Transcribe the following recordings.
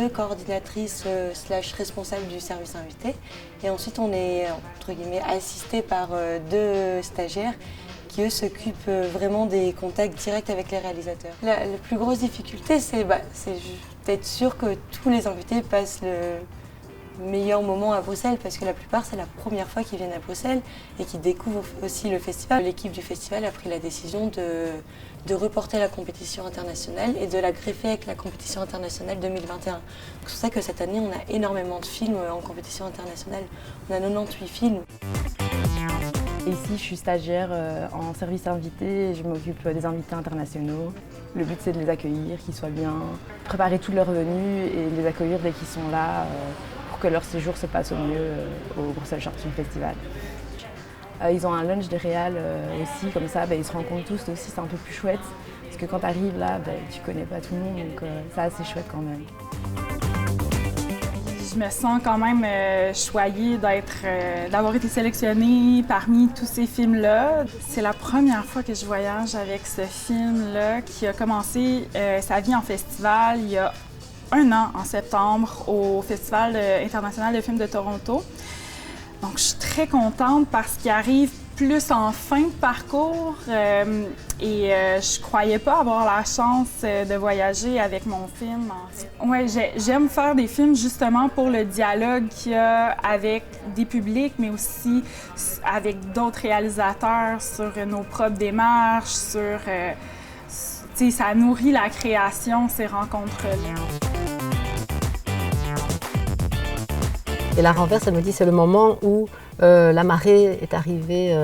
deux coordinatrices slash responsables du service invité. Et ensuite, on est, entre guillemets, assisté par deux stagiaires qui, eux, s'occupent vraiment des contacts directs avec les réalisateurs. La plus grosse difficulté, c'est d'être sûr que tous les invités passent le meilleur moment à Bruxelles, parce que la plupart, c'est la première fois qu'ils viennent à Bruxelles et qu'ils découvrent aussi le festival. L'équipe du festival a pris la décision de reporter la compétition internationale et de la greffer avec la compétition internationale 2021. C'est pour ça que cette année, on a énormément de films en compétition internationale. On a 98 films. Ici, je suis stagiaire en service invité et je m'occupe des invités internationaux. Le but, c'est de les accueillir, qu'ils soient bien, préparer toute leur venue et les accueillir dès qu'ils sont là pour que leur séjour se passe au mieux au Bruxelles Short Film Festival. Ils ont un lunch des réals aussi, comme ça, ils se rencontrent tous aussi, c'est un peu plus chouette. Parce que quand tu arrives là, tu connais pas tout le monde, donc c'est assez chouette quand même. Je me sens quand même choyée d'avoir été sélectionnée parmi tous ces films-là. C'est la première fois que je voyage avec ce film-là qui a commencé sa vie en festival il y a 1 an, en septembre, au Festival international de films de Toronto. Donc je suis très contente parce qu'il arrive plus en fin de parcours et je croyais pas avoir la chance de voyager avec mon film. Ouais, j'aime faire des films justement pour le dialogue qu'il y a avec des publics, mais aussi avec d'autres réalisateurs sur nos propres démarches, sur... ça nourrit la création, ces rencontres-là. Et la renverse, elle me dit, c'est le moment où la marée est arrivée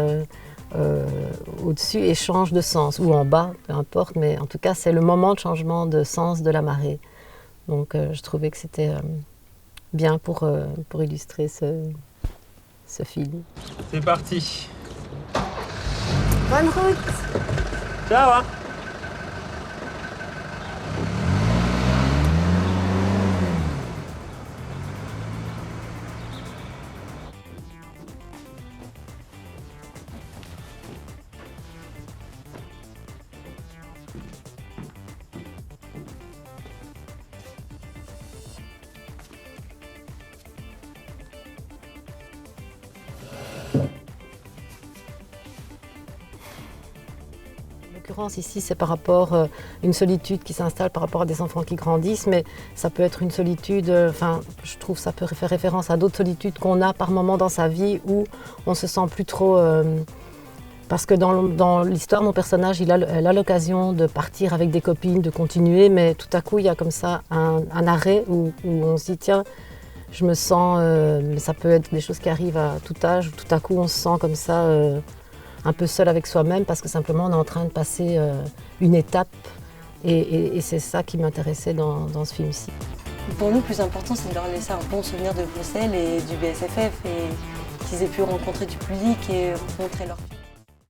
au-dessus et change de sens, ou en bas, peu importe, mais en tout cas, c'est le moment de changement de sens de la marée. Donc, je trouvais que c'était bien pour illustrer ce film. C'est parti. Bonne route. Ciao hein. En l'occurrence, ici, c'est par rapport à une solitude qui s'installe par rapport à des enfants qui grandissent, mais ça peut être une solitude, je trouve que ça peut faire référence à d'autres solitudes qu'on a par moment dans sa vie où on se sent plus trop... parce que dans l'histoire, mon personnage, elle a l'occasion de partir avec des copines, de continuer, mais tout à coup, il y a comme ça un arrêt où on se dit, tiens, je me sens... ça peut être des choses qui arrivent à tout âge, où tout à coup, on se sent comme ça... un peu seul avec soi-même parce que simplement on est en train de passer une étape et c'est ça qui m'intéressait dans ce film-ci. Pour nous, le plus important, c'est de leur laisser un bon souvenir de Bruxelles et du BSFF et qu'ils aient pu rencontrer du public et montrer leur film.